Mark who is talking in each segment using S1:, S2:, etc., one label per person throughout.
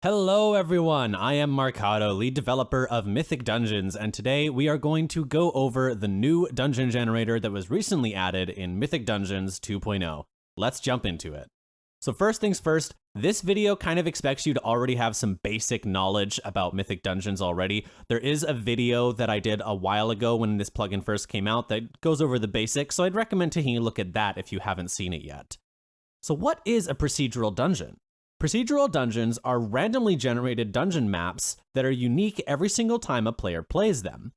S1: Hello everyone, I am Marcato, lead developer of Mythic Dungeons, and today we are going to go over the new dungeon generator that was recently added in Mythic Dungeons 2.0. Let's jump into it. So first things first, this video kind of expects you to already have some basic knowledge about Mythic Dungeons already. There is a video that I did a while ago when this plugin first came out that goes over the basics, so I'd recommend taking a look at that if you haven't seen it yet. So what is a procedural dungeon? Procedural dungeons are randomly generated dungeon maps that are unique every single time a player plays them.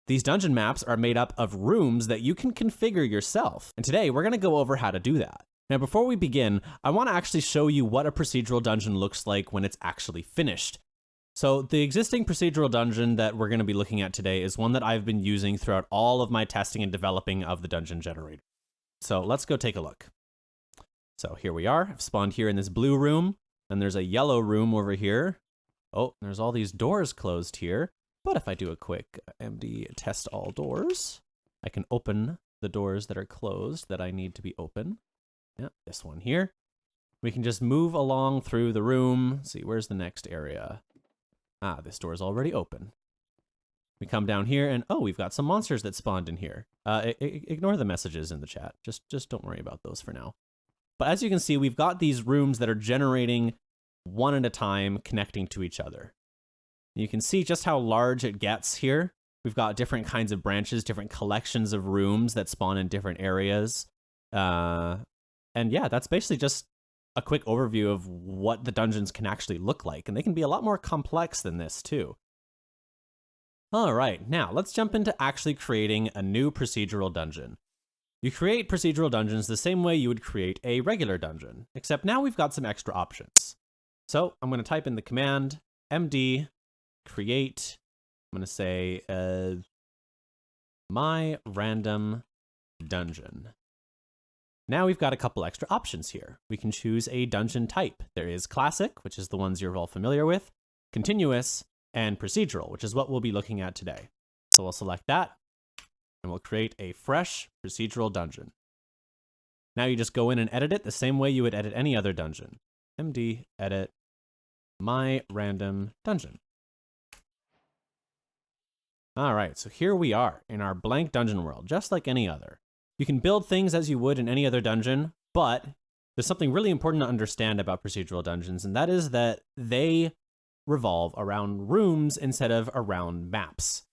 S1: These dungeon maps are made up of rooms that you can configure yourself, and today we're going to go over how to do that. Now before we begin, I want to actually show you what a procedural dungeon looks like when it's actually finished. So the existing procedural dungeon that we're going to be looking at today is one that I've been using throughout all of my testing and developing of the dungeon generator. So let's go take a look. So here we are, I've spawned here in this blue room. Then there's a yellow room over here. Oh, there's all these doors closed here. But if I do a quick MD test all doors, I can open the doors that are closed that I need to be open. Yeah, this one here. We can just move along through the room. Let's see, where's the next area? Ah, this door is already open. We come down here and, oh, we've got some monsters that spawned in here. Ignore the messages in the chat. Just don't worry about those for now. But as you can see, we've got these rooms that are generating one at a time, connecting to each other. You can see just how large it gets here. We've got different kinds of branches, different collections of rooms that spawn in different areas. And yeah, that's basically just a quick overview of what the dungeons can actually look like. And they can be a lot more complex than this too. All right, now let's jump into actually creating a new procedural dungeon. You create procedural dungeons the same way you would create a regular dungeon, except now we've got some extra options. So I'm going to type in the command md create. I'm going to say my random dungeon. Now we've got a couple extra options here. We can choose a dungeon type. There is classic, which is the ones you're all familiar with, continuous, and procedural, which is what we'll be looking at today. So we'll select that. And we'll create a fresh procedural dungeon. Now you just go in and edit it the same way you would edit any other dungeon. MD edit my random dungeon. All right, so here we are in our blank dungeon world, just like any other. You can build things as you would in any other dungeon, but there's something really important to understand about procedural dungeons, and that is that they revolve around rooms instead of around maps.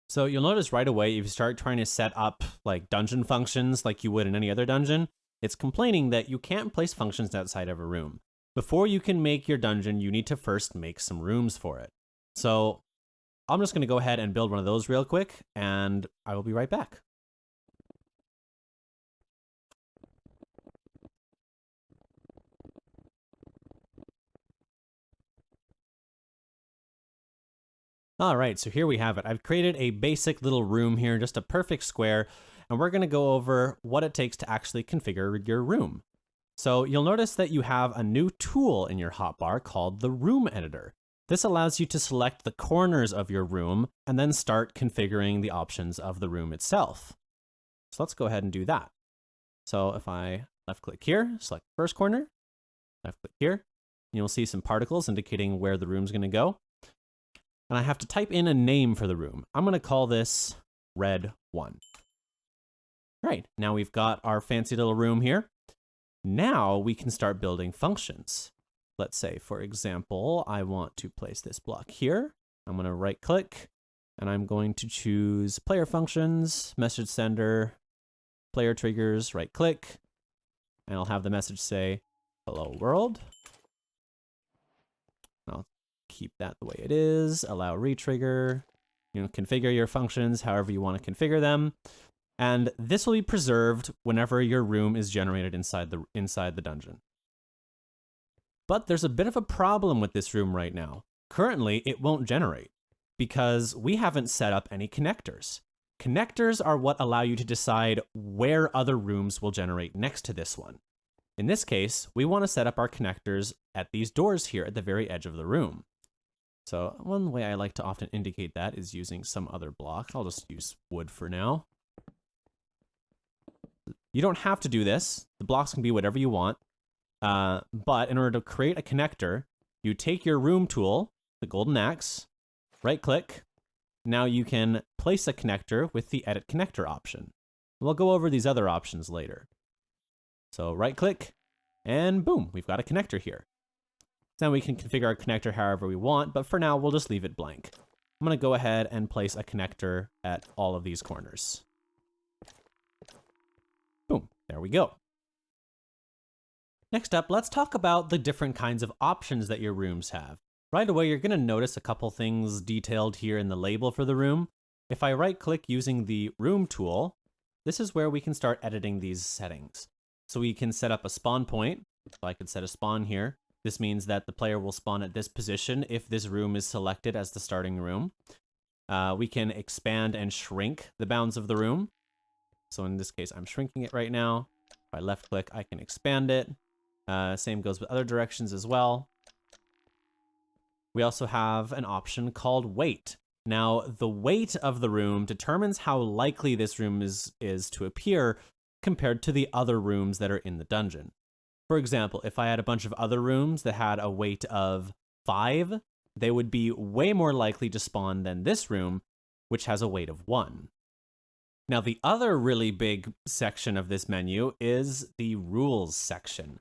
S1: So you'll notice right away, if you start trying to set up like dungeon functions like you would in any other dungeon, it's complaining that you can't place functions outside of a room. Before you can make your dungeon, you need to first make some rooms for it. So I'm just going to go ahead and build one of those real quick, and I will be right back. All right, so here we have it. I've created a basic little room here, just a perfect square, and we're going to go over what it takes to actually configure your room. So you'll notice that you have a new tool in your hotbar called the Room Editor. This allows you to select the corners of your room and then start configuring the options of the room itself. So let's go ahead and do that. So if I left click here, select first corner, left click here, you'll see some particles indicating where the room's going to go. And I have to type in a name for the room. I'm going to call this Red 1. Right, now we've got our fancy little room here. Now we can start building functions. Let's say, for example, I want to place this block here. I'm going to right click and I'm going to choose player functions, message sender, player triggers, right click, and I'll have the message say, hello world. I'll keep that the way it is, allow retrigger, configure your functions however you want to configure them. And this will be preserved whenever your room is generated inside the dungeon. But there's a bit of a problem with this room right now. Currently, it won't generate because we haven't set up any connectors. Connectors are what allow you to decide where other rooms will generate next to this one. In this case, we want to set up our connectors at these doors here at the very edge of the room. So one way I like to often indicate that is using some other block. I'll just use wood for now. You don't have to do this. The blocks can be whatever you want. But in order to create a connector, you take your room tool, the golden axe, right click. Now you can place a connector with the edit connector option. We'll go over these other options later. So right click and boom, we've got a connector here. Now we can configure our connector however we want, but for now we'll just leave it blank. I'm going to go ahead and place a connector at all of these corners. Boom, there we go. Next up, let's talk about the different kinds of options that your rooms have. Right away, you're going to notice a couple things detailed here in the label for the room. If I right click using the room tool, this is where we can start editing these settings. So we can set up a spawn point. So I could set a spawn here. This means that the player will spawn at this position if this room is selected as the starting room. We can expand and shrink the bounds of the room. So in this case, I'm shrinking it right now. If I left click, I can expand it. Same goes with other directions as well. We also have an option called weight. Now, the weight of the room determines how likely this room is to appear compared to the other rooms that are in the dungeon. For example, if I had a bunch of other rooms that had a weight of 5, they would be way more likely to spawn than this room, which has a weight of 1. Now, the other really big section of this menu is the rules section.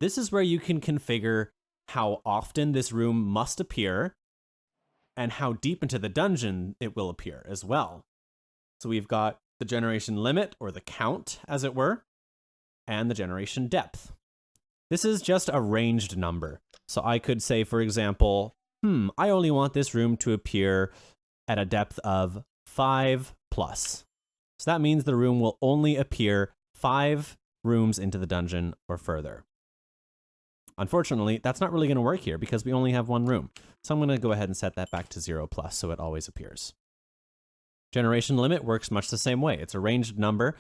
S1: This is where you can configure how often this room must appear and how deep into the dungeon it will appear as well. So we've got the generation limit, or the count, as it were, and the generation depth. This is just a ranged number. So I could say, for example, I only want this room to appear at a depth of 5+. So that means the room will only appear 5 rooms into the dungeon or further. Unfortunately, that's not really going to work here because we only have one room. So I'm going to go ahead and set that back to 0+ so it always appears. Generation limit works much the same way. It's a ranged number.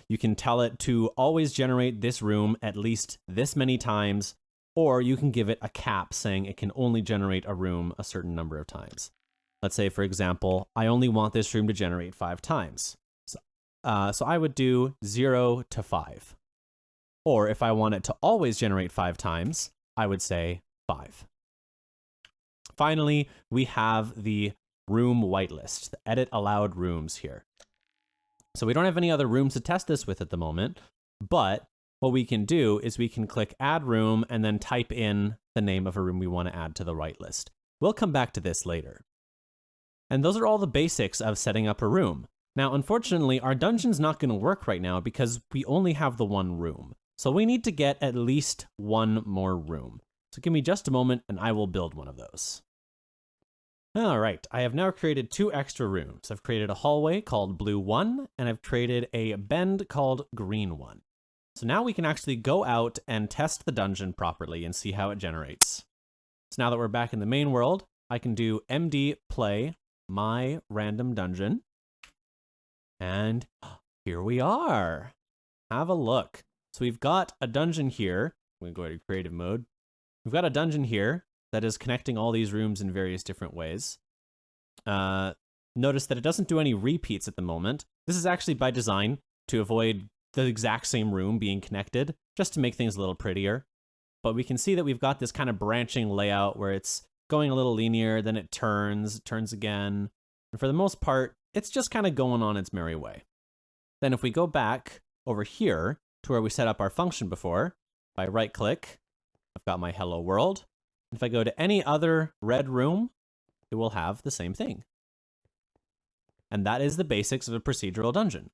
S1: You can tell it to always generate this room at least this many times, or you can give it a cap saying it can only generate a room a certain number of times. Let's say, for example, I only want this room to generate 5 times. So I would do 0 to 5. Or if I want it to always generate 5 times, I would say 5. Finally, we have the room whitelist, the edit allowed rooms here. So we don't have any other rooms to test this with at the moment, but what we can do is we can click add room and then type in the name of a room we want to add to the whitelist. We'll come back to this later. And those are all the basics of setting up a room. Now, unfortunately, our dungeon's not going to work right now because we only have the one room. So we need to get at least one more room. So give me just a moment and I will build one of those. All right, I have now created 2 extra rooms. I've created a hallway called Blue 1, and I've created a bend called Green 1. So now we can actually go out and test the dungeon properly and see how it generates. So now that we're back in the main world, I can do md play my random dungeon. And here we are. Have a look. So we've got a dungeon here. I'm going to go to creative mode. We've got a dungeon here that is connecting all these rooms in various different ways. Notice that it doesn't do any repeats at the moment. This is actually by design to avoid the exact same room being connected, just to make things a little prettier. But we can see that we've got this kind of branching layout where it's going a little linear, then it turns again. And for the most part, it's just kind of going on its merry way. Then if we go back over here to where we set up our function before, if I right click, I've got my hello world. If I go to any other red room, it will have the same thing. And that is the basics of a procedural dungeon.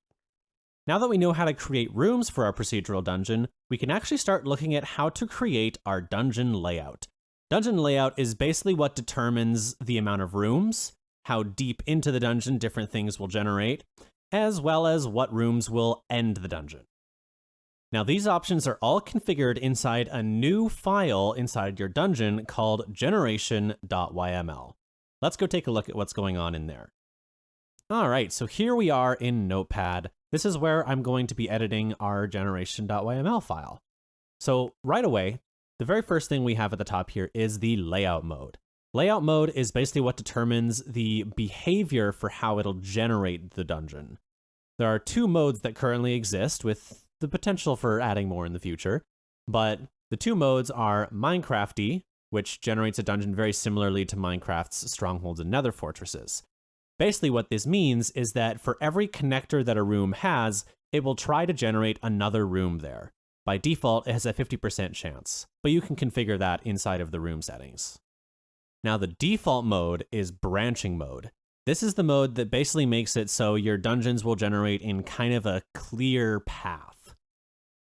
S1: Now that we know how to create rooms for our procedural dungeon, we can actually start looking at how to create our dungeon layout. Dungeon layout is basically what determines the amount of rooms, how deep into the dungeon different things will generate, as well as what rooms will end the dungeon. Now, these options are all configured inside a new file inside your dungeon called generation.yml. Let's go take a look at what's going on in there. All right, so here we are in Notepad. This is where I'm going to be editing our generation.yml file. So right away, the very first thing we have at the top here is the layout mode. Layout mode is basically what determines the behavior for how it'll generate the dungeon. There are 2 modes that currently exist with the potential for adding more in the future, but the 2 modes are Minecrafty, which generates a dungeon very similarly to Minecraft's strongholds and nether fortresses. Basically what this means is that for every connector that a room has, it will try to generate another room there. By default, it has a 50% chance, but you can configure that inside of the room settings. Now the default mode is branching mode. This is the mode that basically makes it so your dungeons will generate in kind of a clear path.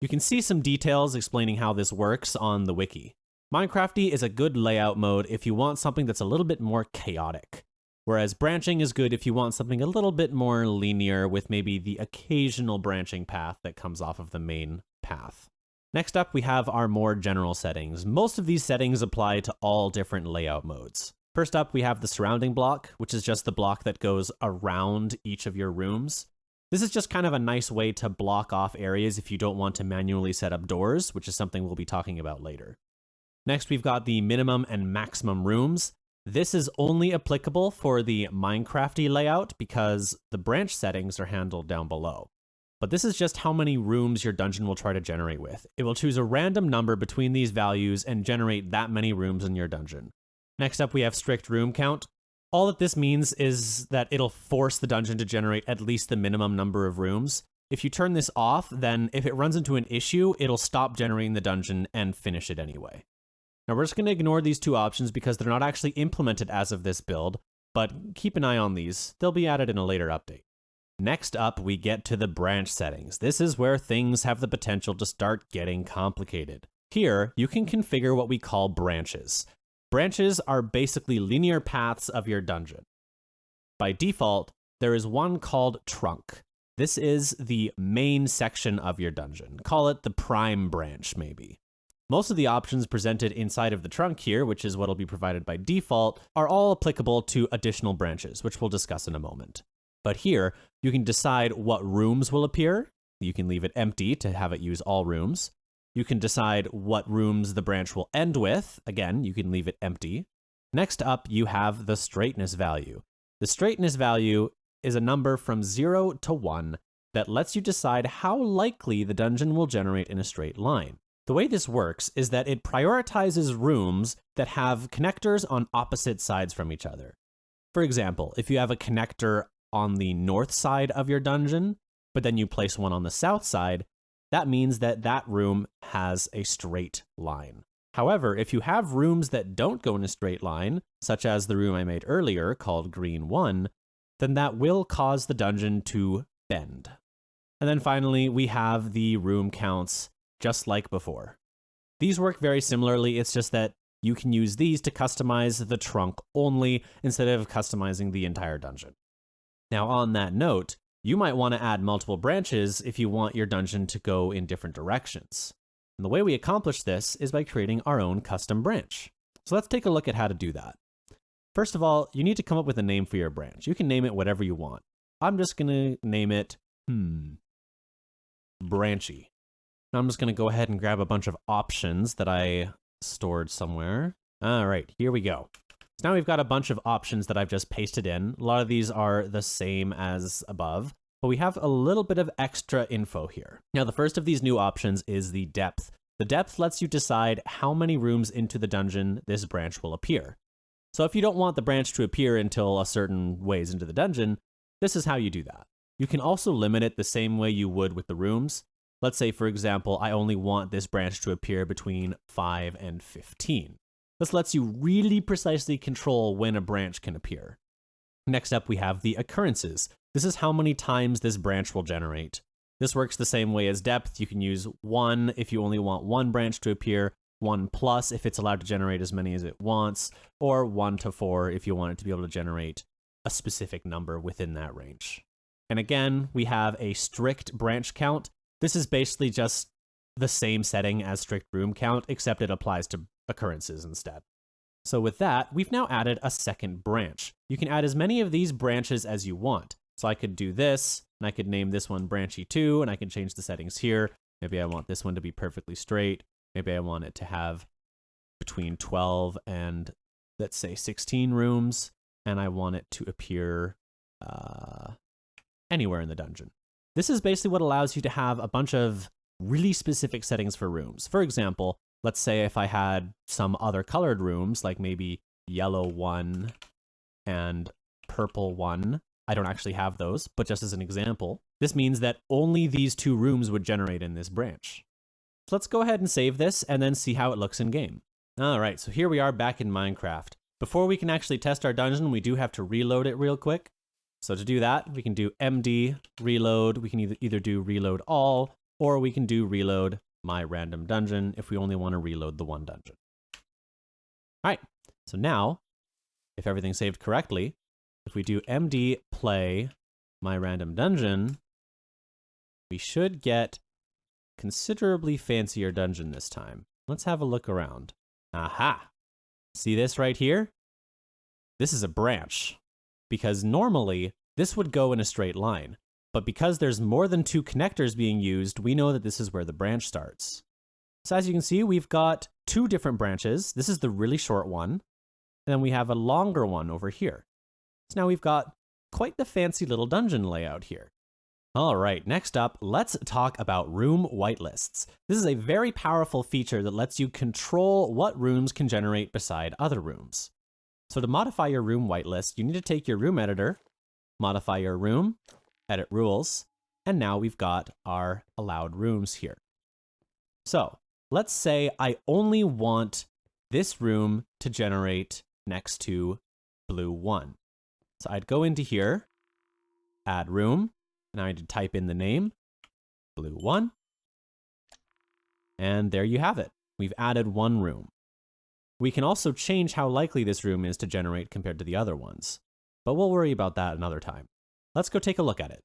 S1: You can see some details explaining how this works on the wiki. Minecrafty is a good layout mode if you want something that's a little bit more chaotic, whereas branching is good if you want something a little bit more linear with maybe the occasional branching path that comes off of the main path. Next up, we have our more general settings. Most of these settings apply to all different layout modes. First up, we have the surrounding block, which is just the block that goes around each of your rooms. This is just kind of a nice way to block off areas if you don't want to manually set up doors, which is something we'll be talking about later. Next, we've got the minimum and maximum rooms. This is only applicable for the Minecrafty layout because the branch settings are handled down below. But this is just how many rooms your dungeon will try to generate with. It will choose a random number between these values and generate that many rooms in your dungeon. Next up, we have strict room count. All that this means is that it'll force the dungeon to generate at least the minimum number of rooms. If you turn this off, then if it runs into an issue, it'll stop generating the dungeon and finish it anyway. Now we're just going to ignore these two options because they're not actually implemented as of this build, but keep an eye on these. They'll be added in a later update. Next up, we get to the branch settings. This is where things have the potential to start getting complicated. Here, you can configure what we call branches. Branches are basically linear paths of your dungeon. By default, there is one called trunk. This is the main section of your dungeon. Call it the prime branch, maybe. Most of the options presented inside of the trunk here, which is what will be provided by default, are all applicable to additional branches, which we'll discuss in a moment. But here, you can decide what rooms will appear. You can leave it empty to have it use all rooms. You can decide what rooms the branch will end with. Again, you can leave it empty. Next up, you have the straightness value. The straightness value is a number from 0 to 1 that lets you decide how likely the dungeon will generate in a straight line. The way this works is that it prioritizes rooms that have connectors on opposite sides from each other. For example, if you have a connector on the north side of your dungeon, but then you place one on the south side, that means that that room has a straight line. However, if you have rooms that don't go in a straight line, such as the room I made earlier called Green 1, then that will cause the dungeon to bend. And then finally, we have the room counts just like before. These work very similarly, it's just that you can use these to customize the trunk only instead of customizing the entire dungeon. Now on that note, you might want to add multiple branches if you want your dungeon to go in different directions. And the way we accomplish this is by creating our own custom branch. So let's take a look at how to do that. First of all, you need to come up with a name for your branch. You can name it whatever you want. I'm just going to name it, Branchy. Now I'm just going to go ahead and grab a bunch of options that I stored somewhere. All right, here we go. So now we've got a bunch of options that I've just pasted in. A lot of these are the same as above, but we have a little bit of extra info here. Now, the first of these new options is the depth. The depth lets you decide how many rooms into the dungeon this branch will appear. So if you don't want the branch to appear until a certain ways into the dungeon, this is how you do that. You can also limit it the same way you would with the rooms. Let's say, for example, I only want this branch to appear between 5 and 15. This lets you really precisely control when a branch can appear. Next up, we have the occurrences. This is how many times this branch will generate. This works the same way as depth. You can use 1 if you only want one branch to appear, 1 plus if it's allowed to generate as many as it wants, or 1 to 4 if you want it to be able to generate a specific number within that range. And again, we have a strict branch count. This is basically just the same setting as strict room count, except it applies to occurrences instead. So with that, we've now added a second branch. You can add as many of these branches as you want. So I could do this, and I could name this one Branchy 2, and I can change the settings here. Maybe I want this one to be perfectly straight. Maybe I want it to have between 12 and, let's say, 16 rooms, and I want it to appear anywhere in the dungeon. This is basically what allows you to have a bunch of really specific settings for rooms. For example, let's say if I had some other colored rooms, like maybe yellow 1 and purple 1, I don't actually have those, but just as an example, this means that only these 2 rooms would generate in this branch. So let's go ahead and save this and then see how it looks in game. All right, so here we are back in Minecraft. Before we can actually test our dungeon, we do have to reload it real quick. So to do that, we can do MD reload. We can either do reload all, or we can do reload my random dungeon if we only want to reload the one dungeon. All right, so now, if everything's saved correctly, if we do MD play my random dungeon, we should get considerably fancier dungeon this time. Let's have a look around. Aha! See this right here? This is a branch, because normally this would go in a straight line, but because there's more than 2 connectors being used, we know that this is where the branch starts. So as you can see, we've got 2 different branches. This is the really short one, and then we have a longer one over here. So now we've got quite the fancy little dungeon layout here. All right, next up, let's talk about room whitelists. This is a very powerful feature that lets you control what rooms can generate beside other rooms. So to modify your room whitelist, you need to take your room editor, modify your room, edit rules, and now we've got our allowed rooms here. So let's say I only want this room to generate next to blue 1. So I'd go into here, add room, and I need to type in the name, blue 1. And there you have it. We've added 1 room. We can also change how likely this room is to generate compared to the other ones, but we'll worry about that another time. Let's go take a look at it.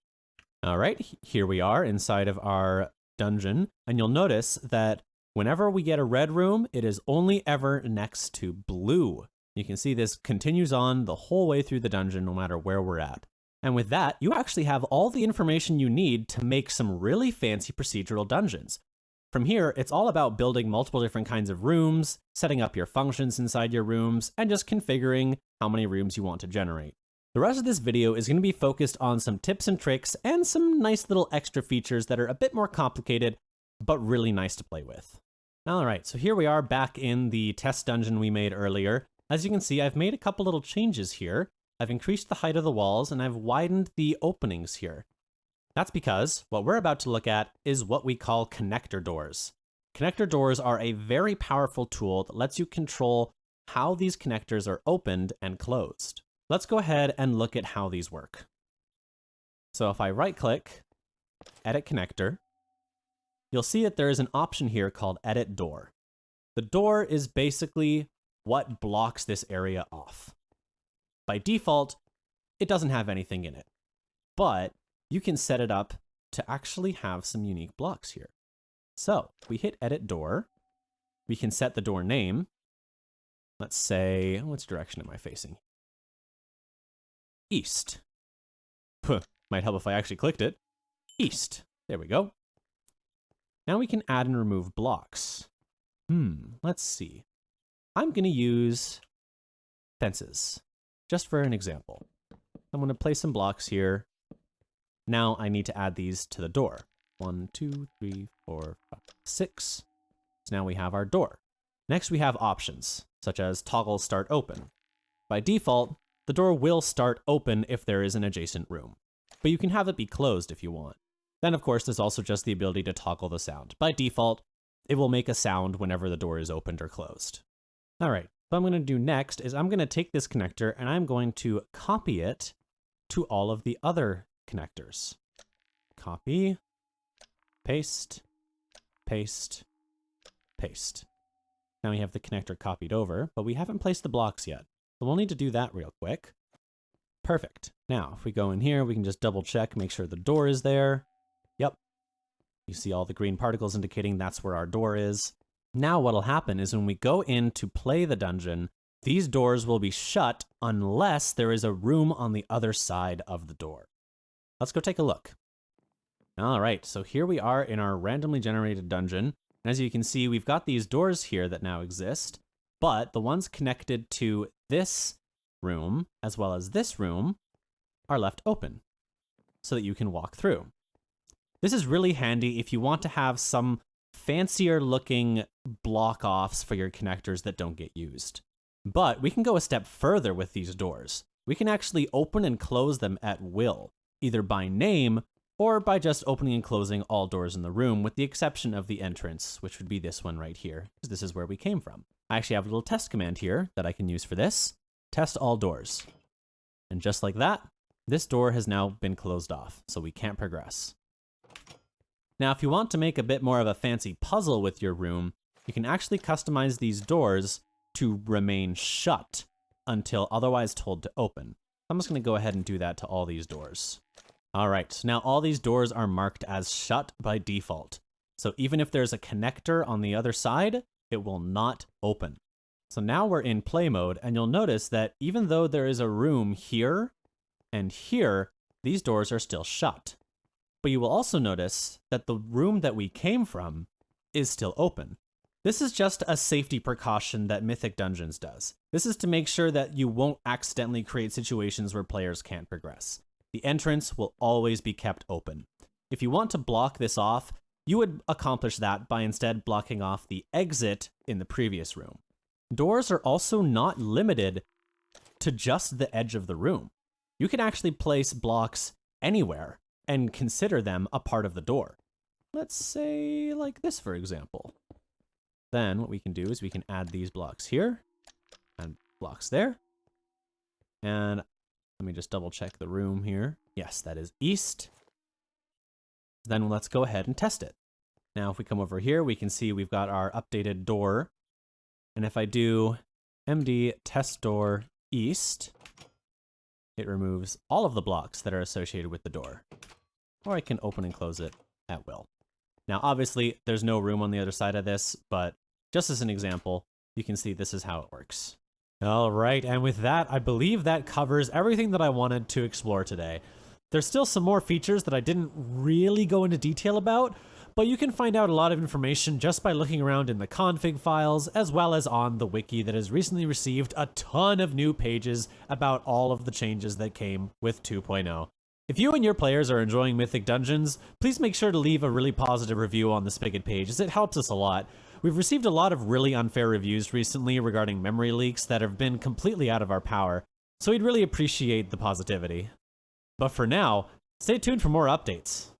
S1: All right, here we are inside of our dungeon, and you'll notice that whenever we get a red room, it is only ever next to blue. You can see this continues on the whole way through the dungeon, no matter where we're at. And with that, you actually have all the information you need to make some really fancy procedural dungeons. From here, it's all about building multiple different kinds of rooms, setting up your functions inside your rooms, and just configuring how many rooms you want to generate. The rest of this video is going to be focused on some tips and tricks and some nice little extra features that are a bit more complicated, but really nice to play with. All right, so here we are back in the test dungeon we made earlier. As you can see, I've made a couple little changes here. I've increased the height of the walls and I've widened the openings here. That's because what we're about to look at is what we call connector doors. Connector doors are a very powerful tool that lets you control how these connectors are opened and closed. Let's go ahead and look at how these work. So if I right click, edit connector, you'll see that there is an option here called edit door. The door is basically what blocks this area off. By default, it doesn't have anything in it, but you can set it up to actually have some unique blocks here. So if we hit edit door, we can set the door name. Let's say, which direction am I facing? East. Might help if I actually clicked it. East. There we go. Now we can add and remove blocks. Let's see. I'm going to use fences, just for an example. I'm going to place some blocks here. Now I need to add these to the door. 1, 2, 3, 4, 5, 6. So now we have our door. Next we have options, such as toggle start open. By default, the door will start open if there is an adjacent room, but you can have it be closed if you want. Then of course there's also just the ability to toggle the sound. By default, it will make a sound whenever the door is opened or closed. All right, what I'm going to do next is I'm going to take this connector and I'm going to copy it to all of the other connectors. Copy, paste, paste, paste. Now we have the connector copied over, but we haven't placed the blocks yet. So we'll need to do that real quick. Perfect. Now, if we go in here, we can just double check, make sure the door is there. Yep. You see all the green particles indicating that's where our door is. Now what'll happen is when we go in to play the dungeon, these doors will be shut unless there is a room on the other side of the door. Let's go take a look. All right, so here we are in our randomly generated dungeon. And as you can see, we've got these doors here that now exist, but the ones connected to this room, as well as this room, are left open so that you can walk through. This is really handy if you want to have some fancier looking block offs for your connectors that don't get used. But we can go a step further with these doors. We can actually open and close them at will, either by name or by just opening and closing all doors in the room, with the exception of the entrance, which would be this one right here, because this is where we came from. I actually have a little test command here that I can use for this. Test all doors. And just like that, this door has now been closed off, so we can't progress. Now, if you want to make a bit more of a fancy puzzle with your room, you can actually customize these doors to remain shut until otherwise told to open. I'm just going to go ahead and do that to all these doors. All right, so now all these doors are marked as shut by default. So even if there's a connector on the other side, it will not open. So now we're in play mode, and you'll notice that even though there is a room here and here, these doors are still shut. But you will also notice that the room that we came from is still open. This is just a safety precaution that Mythic Dungeons does. This is to make sure that you won't accidentally create situations where players can't progress. The entrance will always be kept open. If you want to block this off, you would accomplish that by instead blocking off the exit in the previous room. Doors are also not limited to just the edge of the room. You can actually place blocks anywhere and consider them a part of the door. Let's say like this, for example. Then what we can do is we can add these blocks here and blocks there. And let me just double check the room here. Yes, that is east. Then let's go ahead and test it. Now, if we come over here, we can see we've got our updated door. And if I do MD test door east, it removes all of the blocks that are associated with the door. Or I can open and close it at will. Now, obviously, there's no room on the other side of this, but just as an example, you can see this is how it works. All right, and with that, I believe that covers everything that I wanted to explore today. There's still some more features that I didn't really go into detail about, but you can find out a lot of information just by looking around in the config files, as well as on the wiki that has recently received a ton of new pages about all of the changes that came with 2.0. If you and your players are enjoying Mythic Dungeons, please make sure to leave a really positive review on the Spigot page, as it helps us a lot. We've received a lot of really unfair reviews recently regarding memory leaks that have been completely out of our power, so we'd really appreciate the positivity. But for now, stay tuned for more updates.